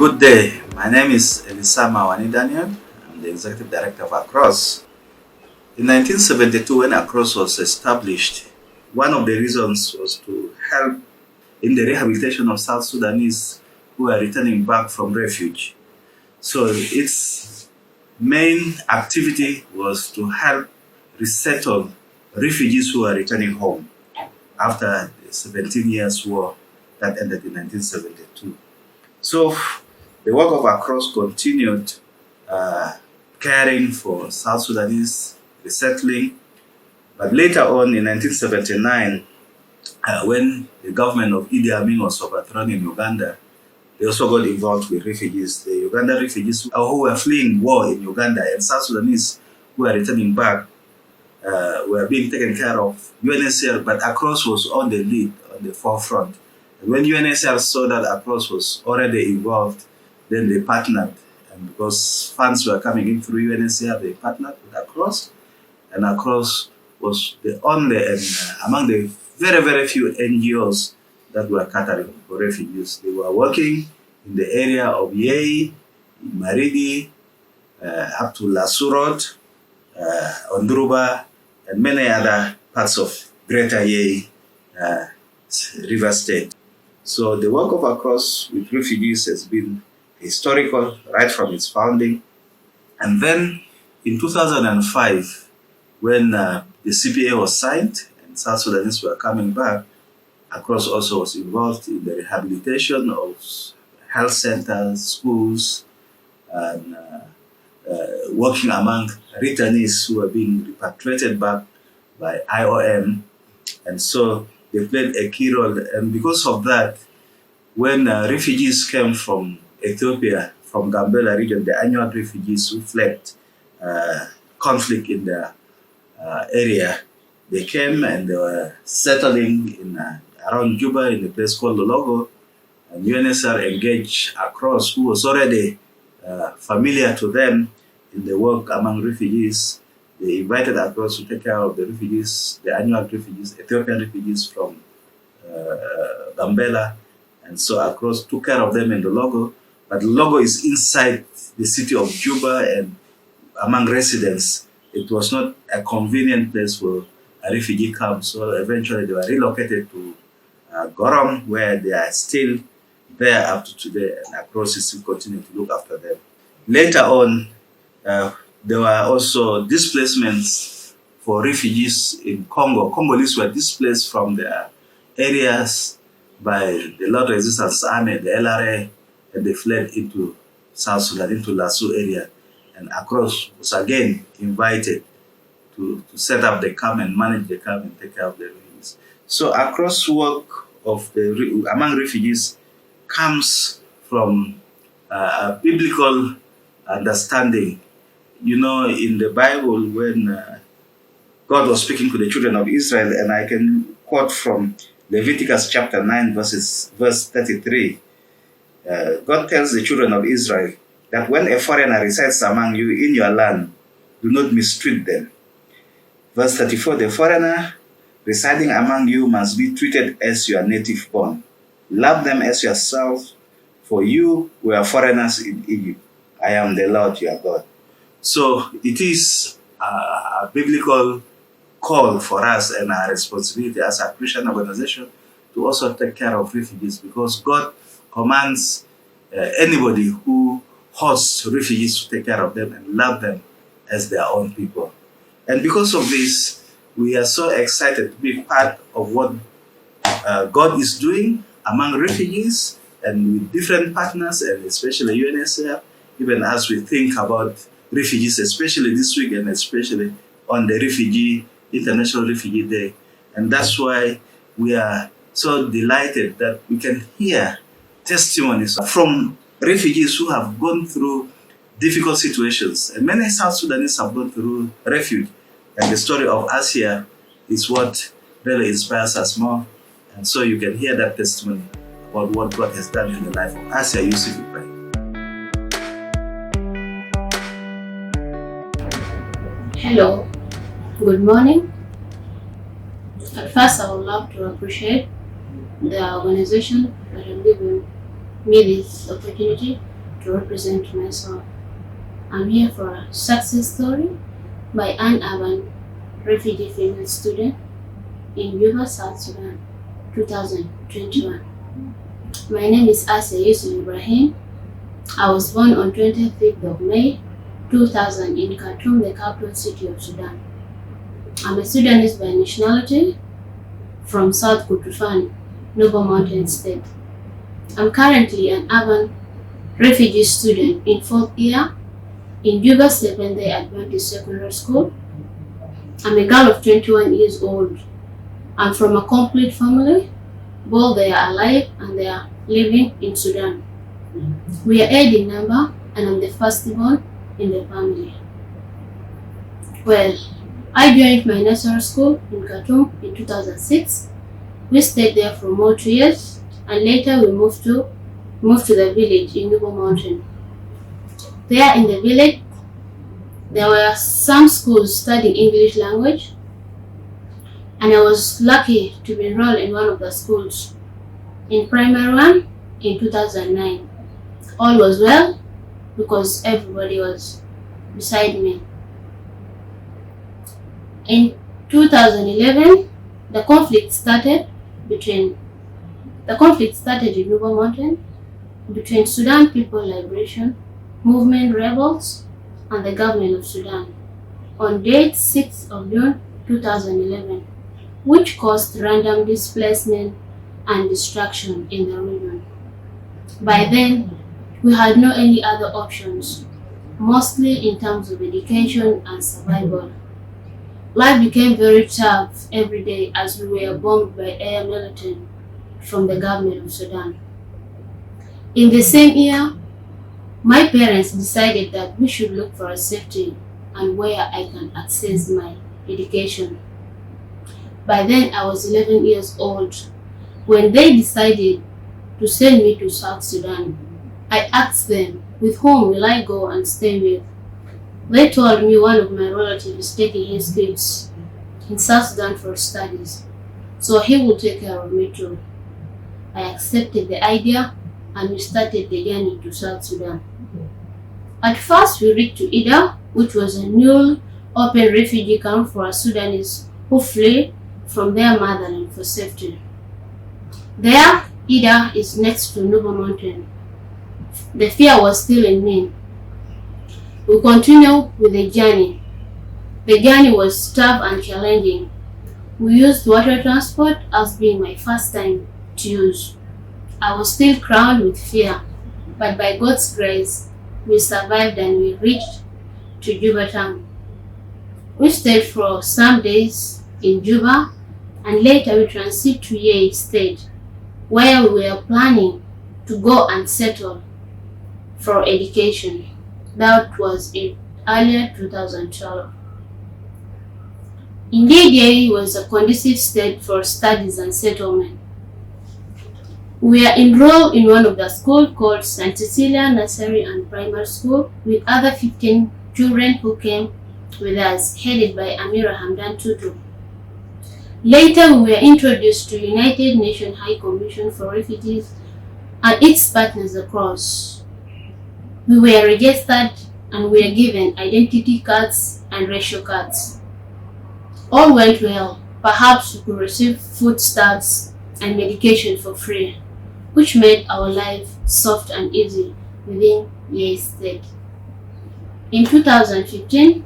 Good day. My name is Elisa Mawani Daniel. I'm the Executive Director of Across. In 1972, when Across was established, one of the reasons was to help in the rehabilitation of South Sudanese who are returning back from refuge. So its main activity was to help resettle refugees who are returning home after the 17 years war that ended in 1972. So the work of Across continued caring for South Sudanese, resettling. But later on in 1979, when the government of Idi Amin was overthrown in Uganda, they also got involved with refugees. The Ugandan refugees who were fleeing war in Uganda and South Sudanese who are returning back were being taken care of. UNHCR, but Across was on the lead, on the forefront. And when UNHCR saw that Across was already involved, then they partnered. And because funds were coming in through UNHCR, they partnered with Across. And Across was the only and among the very, very few NGOs that were catering for refugees. They were working in the area of Yei, Maridi, up to Lasurot, Ondruba, and many other parts of Greater Yei River State. So the work of Across with refugees has been historical right from its founding. And then in 2005, when the CPA was signed and South Sudanese were coming back, Across also was involved in the rehabilitation of health centers, schools, and working among returnees who were being repatriated back by IOM. And so they played a key role. And because of that, when refugees came from Ethiopia, from Gambela region, the annual refugees who fled conflict in the area, they came and they were settling in around Juba in a place called Lologo, and UNHCR engaged Across, who was already familiar to them in the work among refugees. They invited Across to take care of the refugees, the annual refugees, Ethiopian refugees from Gambela, and so Across took care of them in the Logo. But Logo is inside the city of Juba, and among residents, it was not a convenient place for a refugee camp. So eventually they were relocated to Gorom, where they are still there up to today, and Across is still continuing to look after them. Later on, there were also displacements for refugees in Congo. Congolese were displaced from their areas by the Lord Resistance Army, the LRA, and they fled into South Sudan, into Lasso area. And Across was again invited to set up the camp and manage the camp and take care of the refugees. So Across work of among refugees comes from a biblical understanding. You know, in the Bible, when God was speaking to the children of Israel, and I can quote from Leviticus chapter 9, verse 33, God tells the children of Israel that when a foreigner resides among you in your land, do not mistreat them. Verse 34, the foreigner residing among you must be treated as your native born. Love them as yourself, for you were foreigners in Egypt. I am the Lord your God. So it is a biblical call for us and our responsibility as a Christian organization to also take care of refugees, because God commands anybody who hosts refugees to take care of them and love them as their own people. And because of this, we are so excited to be part of what God is doing among refugees and with different partners, and especially UNHCR, even as we think about refugees, especially this week and especially on the International Refugee Day. And that's why we are so delighted that we can hear testimonies from refugees who have gone through difficult situations. And many South Sudanese have gone through refuge. And the story of Asia is what really inspires us more. And so you can hear that testimony about what God has done in the life of Asia Yusuf Ibrahim. Hello, good morning. At first, I would love to appreciate the organization that has given me this opportunity to represent myself. I'm here for a success story by an urban refugee female student in Juba, South Sudan, 2021. My name is Asa Yusuf Ibrahim. I was born on 25th of May 2000 in Khartoum, the capital city of Sudan. I'm a Sudanese by nationality from South Kordofan, Nuba Mountains state. I'm currently an urban refugee student in 4th year in Juba 7th Day Adventist Secondary School. I'm a girl of 21 years old. I'm from a complete family. Both they are alive and they are living in Sudan. We are 8 in number and I'm the firstborn in the family. Well, I joined my nursery school in Khartoum in 2006. We stayed there for more 2 years and later we moved to the village in Nuba Mountains. There in the village, there were some schools studying English language, and I was lucky to be enrolled in one of the schools. In primary one in 2009, all was well because everybody was beside me. In 2011, the conflict started in Nuba Mountain between Sudan People Liberation Movement rebels and the government of Sudan on date 6th of June 2011, which caused random displacement and destruction in the region. By then, we had no any other options, mostly in terms of education and survival. Life became very tough every day as we were bombed by air military from the government of Sudan. In the same year, my parents decided that we should look for a safety and where I can access my education. By then, I was 11 years old. When they decided to send me to South Sudan, I asked them, with whom will I go and stay with? They told me one of my relatives is taking his kids in South Sudan for studies, so he will take care of me too. I accepted the idea and we started the journey to South Sudan. At first, we reached to Ida, which was a newly open refugee camp for Sudanese who fled from their motherland for safety. There, Ida is next to Nuba Mountain. The fear was still in me. We continued with the journey. The journey was tough and challenging. We used water transport as being my first time to use. I was still crowned with fear, but by God's grace, we survived and we reached to Juba town. We stayed for some days in Juba and later we transited to Yei state where we were planning to go and settle for education. That was in earlier 2012. Indeed, Yei was a conducive state for studies and settlement. We are enrolled in one of the schools called St. Cecilia Nursery and Primary School with other 15 children who came with us, headed by Amira Hamdan Tutu. Later, we were introduced to United Nations High Commission for Refugees and its partners across. We were registered and we were given identity cards and ratio cards. All went well. Perhaps we could receive foodstuffs and medication for free, which made our life soft and easy within Yei State. In 2015,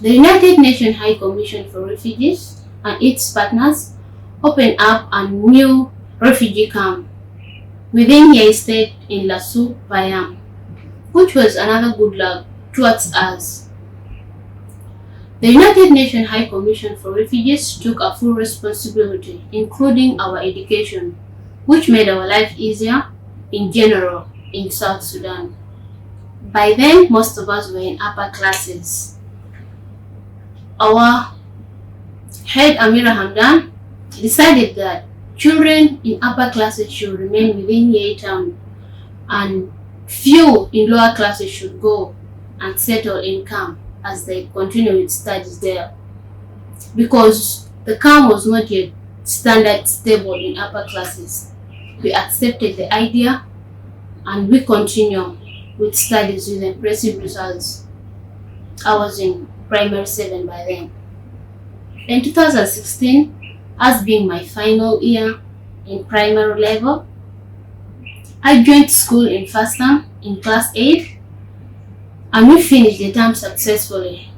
the United Nations High Commission for Refugees and its partners opened up a new refugee camp within Yei State in Lasu Payam, which was another good luck towards us. The United Nations High Commission for Refugees took a full responsibility, including our education, which made our life easier in general in South Sudan. By then, most of us were in upper classes. Our head Amira Hamdan decided that children in upper classes should remain within Yei town and few in lower classes should go and settle in camp as they continue with studies there, because the camp was not yet standard stable in upper classes. We accepted the idea and we continue with studies with impressive results. I was in primary 7 by then. In 2016, as being my final year in primary level, I joined school in first term in class 8 and we finished the term successfully,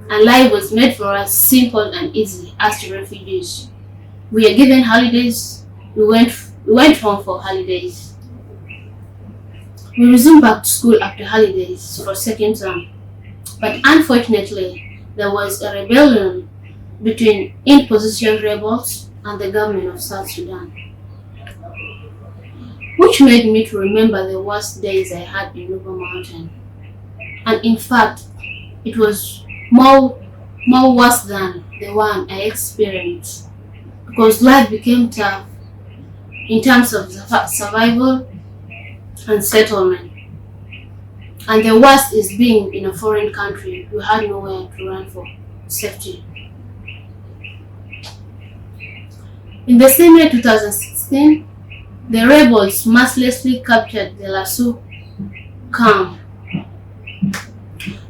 and life was made for us simple and easy as the refugees. We were given holidays, we went home for holidays. We resumed back to school after holidays for second term, but unfortunately there was a rebellion between in-position rebels and the government of South Sudan, which made me to remember the worst days I had in Nuba Mountains. And in fact, it was more worse than the one I experienced, because life became tough in terms of survival and settlement. And the worst is being in a foreign country. You had nowhere to run for safety. In the same year 2016, the rebels mercilessly captured the Lasso camp.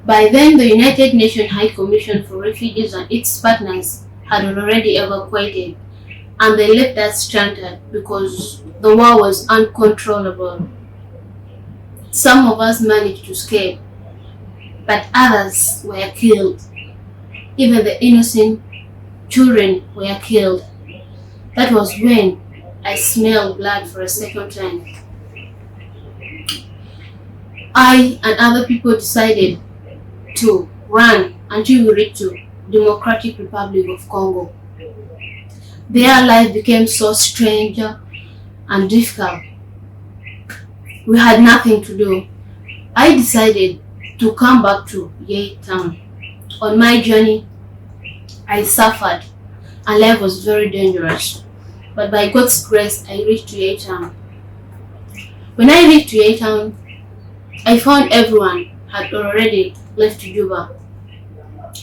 By then, the United Nations High Commission for Refugees and its partners had already evacuated, and they left us stranded because the war was uncontrollable. Some of us managed to escape, but others were killed. Even the innocent children were killed. That was when I smelled blood for a second time. I and other people decided to run until we reached the Democratic Republic of Congo. Their life became so strange and difficult. We had nothing to do. I decided to come back to Yei town. On my journey, I suffered and life was very dangerous. But by God's grace, I reached Yei town. When I reached Yei town, I found everyone had already left Juba.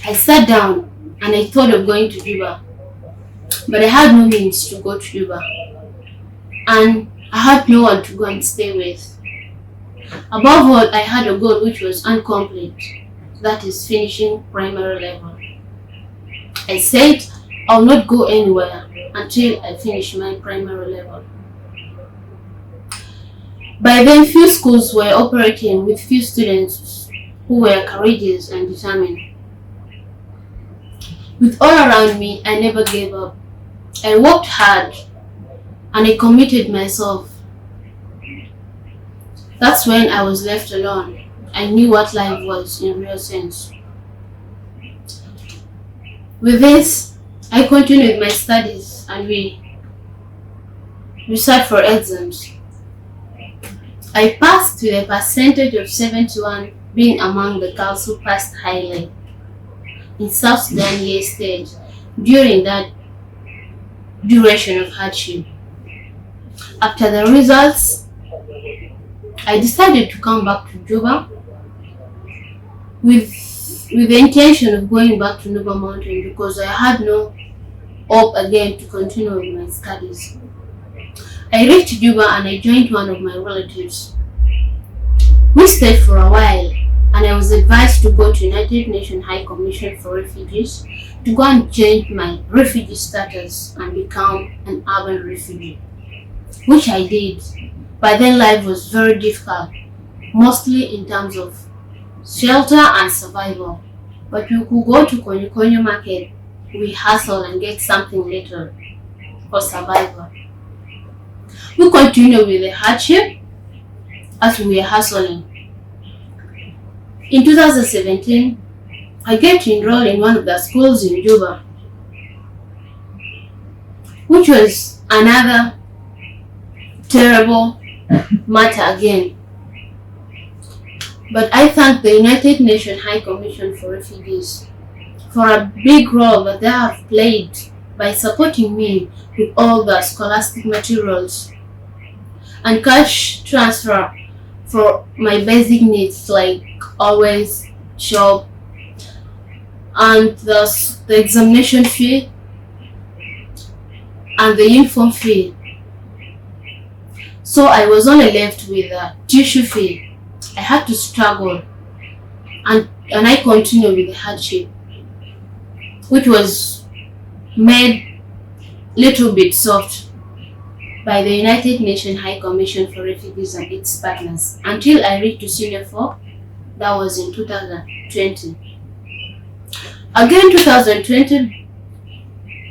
I sat down and I thought of going to Juba, but I had no means to go to Juba, and I had no one to go and stay with. Above all, I had a goal which was incomplete, that is finishing primary level. I said I'll not go anywhere until I finish my primary level. By then, few schools were operating with few students who were courageous and determined. With all around me, I never gave up. I worked hard and I committed myself. That's when I was left alone. I knew what life was in real sense. With this, I continued my studies and we sat for exams. I passed with a percentage of 71, being among the girls who passed highly in South Sudan Year stage during that duration of hardship. After the results, I decided to come back to Juba with the intention of going back to Nuba Mountains because I had no hope again to continue with my studies. I reached Juba and I joined one of my relatives. We stayed for a while and I was advised to go to United Nations High Commission for Refugees to go and change my refugee status and become an urban refugee, which I did. By then life was very difficult, mostly in terms of shelter and survival. But we could go to Konyo market, we hustle and get something little for survival. We continued with the hardship as we were hustling. In 2017, I get to enroll in one of the schools in Juba, which was another terrible matter again. But I thank the United Nations High Commission for Refugees for a big role that they have played by supporting me with all the scholastic materials and cash transfer for my basic needs like always shop and the examination fee and the uniform fee. So I was only left with a tuition fee. I had to struggle, and I continued with the hardship, which was made little bit soft by the United Nations High Commission for Refugees and its partners until I reached to Senior 4. That was in 2020. Again, 2020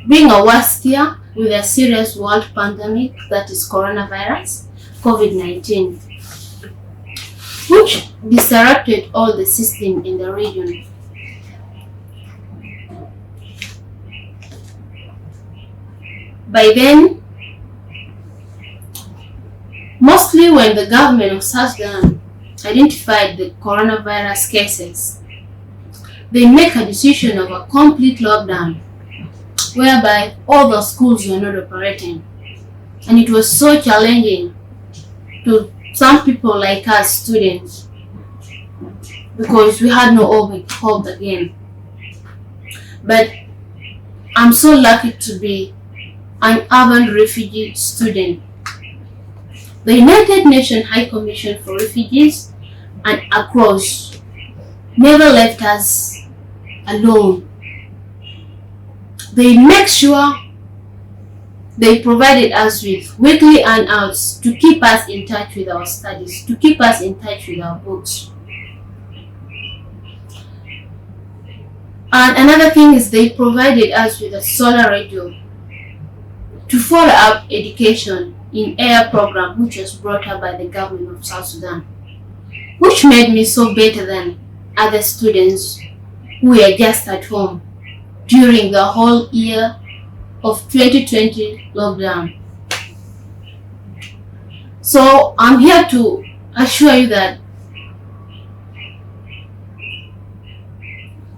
being a worst year with a serious world pandemic, that is coronavirus, COVID-19, which disrupted all the system in the region. By then, mostly when the government of South Sudan identified the coronavirus cases, they make a decision of a complete lockdown, whereby all the schools were not operating. And it was so challenging to some people like us, students, because we had no hope again. But I'm so lucky to be an urban refugee student. The United Nations High Commission for Refugees and across never left us alone. They make sure they provided us with weekly handouts to keep us in touch with our studies, to keep us in touch with our books. And another thing is they provided us with a solar radio to follow up education in air program, which was brought up by the government of South Sudan, which made me so better than other students who were just at home during the whole year of 2020 lockdown. So I'm here to assure you that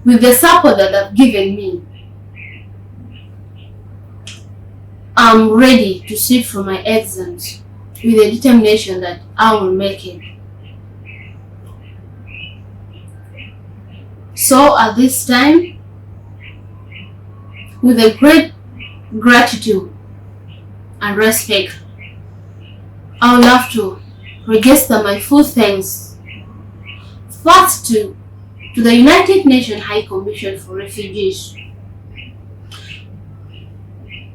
with the support that they've given me, I'm ready to sit for my exams with the determination that I will make it. So at this time, with a great gratitude and respect, I would love to register my full thanks first to the United Nations High Commission for Refugees,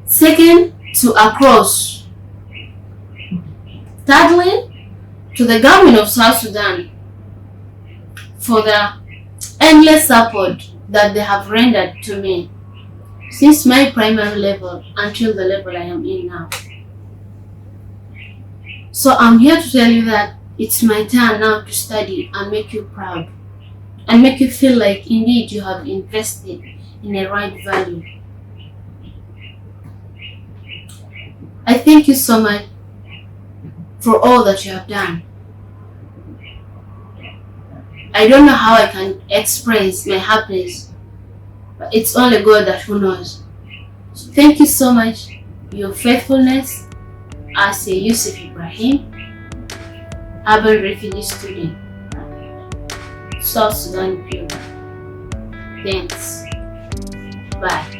second to across, thirdly to the government of South Sudan for the endless support that they have rendered to me since my primary level until the level I am in now. So I'm here to tell you that it's my turn now to study and make you proud and make you feel like indeed you have invested in the right value. I thank you so much for all that you have done. I don't know how I can express my happiness, but it's only God that who knows. So thank you so much for your faithfulness as a Yusuf Ibrahim, urban refugee student, South Sudan Bureau. Thanks. Bye.